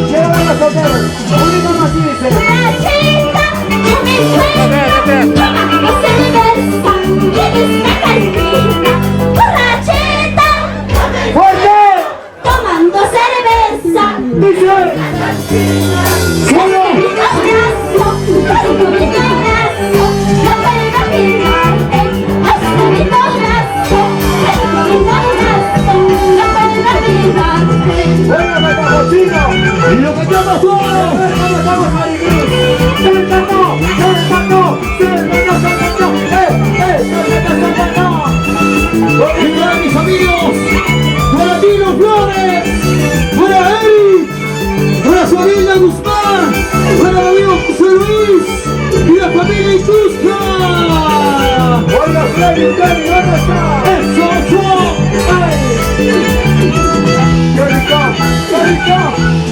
Quiero ver los solteros. Un grito más así dice. Borrachita, yo me encuentro tomando cerveza en esta cantina. Borrachita, ¡Fuerte! tomando cerveza. Dice. ¡Solo! Mi abrazo, traigo mi abrazo, no puedo olvidarte. Hasta mi abrazo, traigo mi abrazo, no puedo olvidarte. ¡Buena Matagocino! ¡Y lo que estamos todos! ¿Cómo estamos, Maricruz? ¡Se empató! ¡Se empató! ¡Se empató! ¡Se empató! ¡Se empató! Y para mis amigos, para Tino Flores, para Eric, para su amiga Guzmán, para mi amigo José Luis y la familia Itusca. ¡Oiga, Freddy, ¿dónde está? ¡Eso, eso! ¡Ay! ¡Qué rico! ¡Qué rico!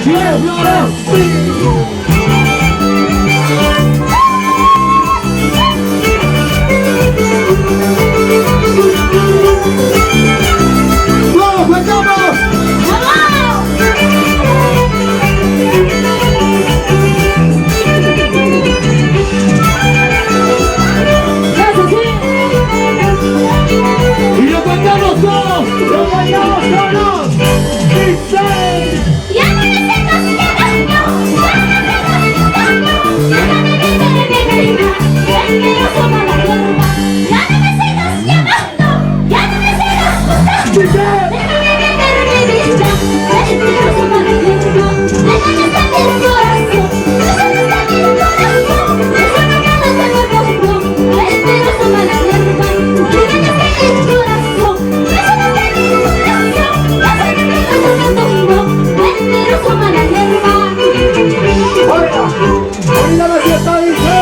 ¡Tino Flores! ¡Todos cantamos! ¡Y lo cantamos todos! ¡Lo bailamos todos! ¡Dice! Ya no me sientas llegando, ya no me sientas buscando, déjame vivir mi vida, mentiroso mala hierba. Ya no me sientas llamando, ya no me sientas buscando, ¡Dice! déjame vivir mi vida, mentiroso mala hierba. Déjame estar en el corazón, déjame estar en el corazón, eso no me lo tengo rojo, mentiroso mala hierba. Déjame estar en el corazón, eso no me lo tengo rojo, eso no me lo tengo rojo, mentiroso mala hierba. ¡Oiga! ¡Oiga la fiesta, dice!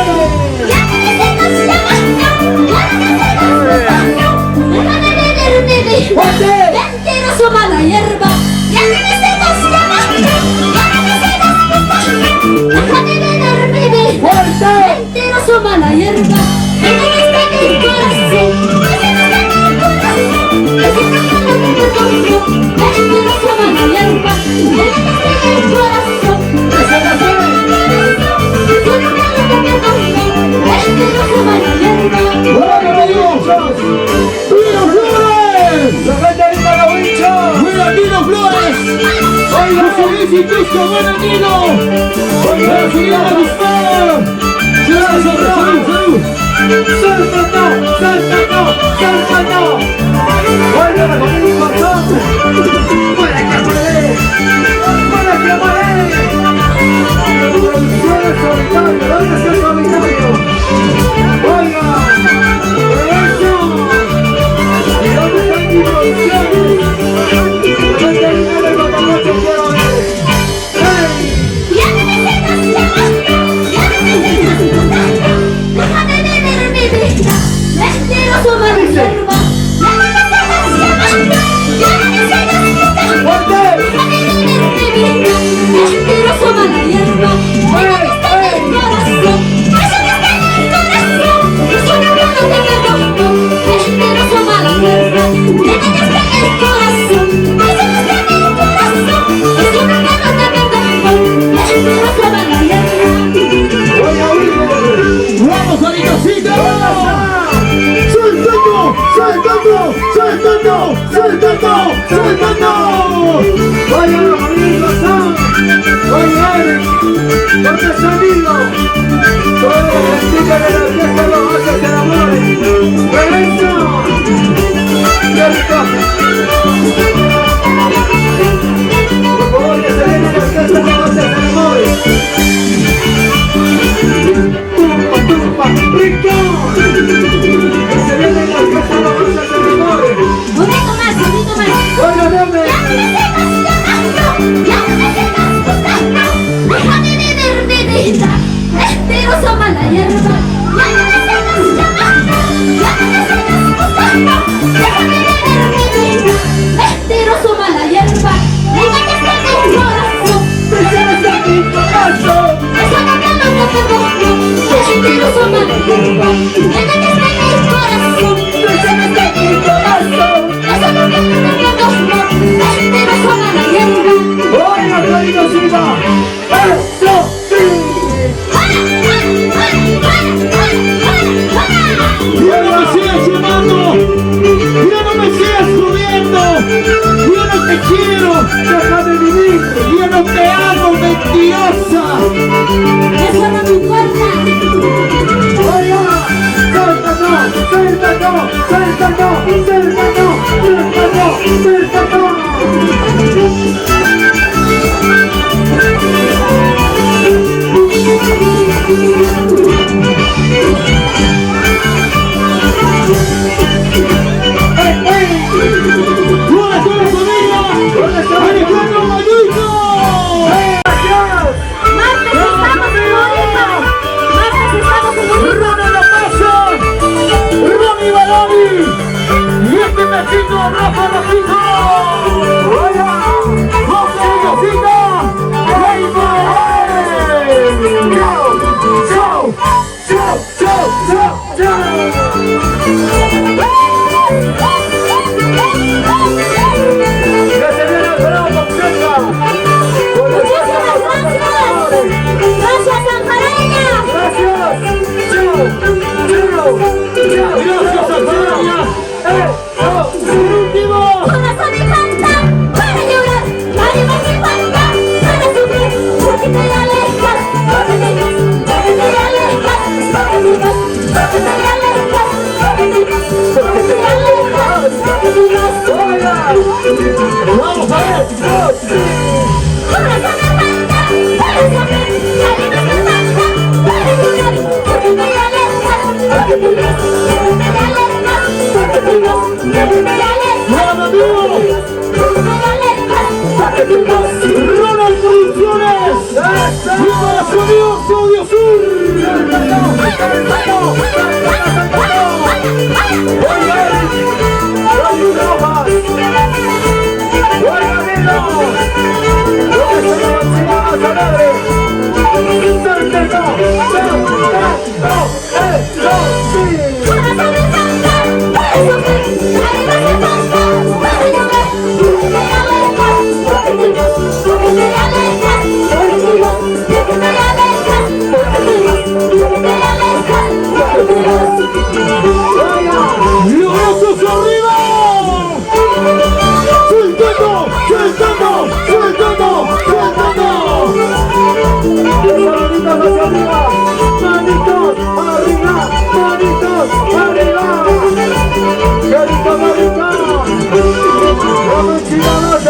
Ya no me sientas llamando, ya no me sientas buscando, déjame vivir mi vida, ¡Fuerte! mentiroso mala hierba. Ya no me sientas llamando, ya no me sientas buscando, déjame vivir mi vida, ¡Fuerte! mentiroso mala hierba. Déjame estar en el corazón, déjame estar en el corazón, eso no me lo tengo rojo, mentiroso mala hierba. Déjame estar en el corazón, déjame estar en el corazón, eso no me lo tengo rojo, mentiroso mala hierba. ¡Bueno, amigos! ¡Tino Flores! ¡La gente arriba los bichos! ¡Buena Tino Flores! ¡Oiga, José Luis Itusca, buena Tino! ¡Oiga, la señora Guzmán! ¡Salud, salud, salud! ¡Se empató! ¡Se empató! ¡Se empató! ¡Oiga la familia Mazón! ¡Buena que muere! ¡Buena que muere! ¡Producciones solitario! ¿Dónde está el solitario? ¡Oiga! ¡Eso! ¿Y dónde están mis producciones? ¿Dónde hay dinero el Matamocho? ¡Quiero ver! ¡Hey! Ya no me sientas llamando, ya no me sientas buscando, déjame vivir mi vida, mentiroso mala hierba. Ya no me sientas llamando, ya no me sientas buscando, ¡Fuerte! déjame vivir mi vida, mentiroso mala hierba. Déjame estar en el corazón, déjame estar en el corazón, eso no me lo tengo rojo, mentiroso mala hierba. Déjame estar en el corazón, déjame estar en el corazón, eso no me lo tengo rojo, mentiroso mala hierba. ¡Oiga, oiga! ¡Vamos, amigosita! ¡Saltando! ¡Oiga la familia Mazón! ¡Oiga Eric! ¿Dónde es amigo? ¡Oiga la chica de la fiesta los hace se enamoren! ¡Regreso! ¡Qué rico! Por favor, que se viene la fiesta los hace se enamoren! ¡Tumpa, tumpa! ¡Rico! ¡Que se viene la fiesta los hace se enamoren! Un poquito más, un poquito más. ¡Oiga, dame! Ya no me sientas llamando, ya no me sientas buscando, déjame vivir mi vida, mentiroso mala hierba. Ya no me sientas llamando, ya no me sientas buscando, déjame vivir mi vida, mentiroso déjame vivir. Yo no te amo, mentirosa. Eso no me importa. Oiga, suéltalo, suéltalo, suéltalo, suéltalo, suéltalo, ¡Buena toda la familia! ¡Americano Mayuito! Martes estamos en Lorita. Martes estamos en Lorita. ¡Ronald La Pasa! ¡Ronnie Baloni! ¡Y este mechito Rafa Rojito! ¡José Yosita! ¡Rainbow! chao, chao, chao, chao, chao. Ya se viene el bravo, cerca. Muchísimas gracias. Gracias, Sanjareña. Gracias. Chao, chao, chao. ¡Gracias, Alfredo! Chao. ¡Último! Corazón y canta para llorar. Lágrimas y falta para sufrir. Porque te alejas, porque te vas, porque te alejas, porque te vas, porque te alejas, porque te vas, porque te alejas, porque te vas. ¡Vamos a ver! Corazón y falta para sufrir. Lágrimas y falta para llorar. Porque te alejas, porque te vas, porque te alejas, porque te vas, porque te alejas. ¡Buenos amigos! ¡Ronald Producciones! ¡Y para su amigo Claudio Sur! ¡Lorosos arriba! ¡Sueltando! ¡Sueltando! ¡Sueltando! ¡Sueltando! Manitos hacia arriba, manitos arriba, manitos arriba. ¡Qué rico, ¡vamos, chivanos,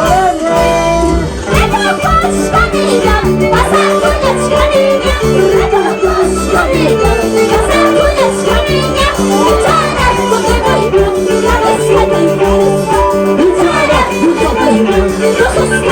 Los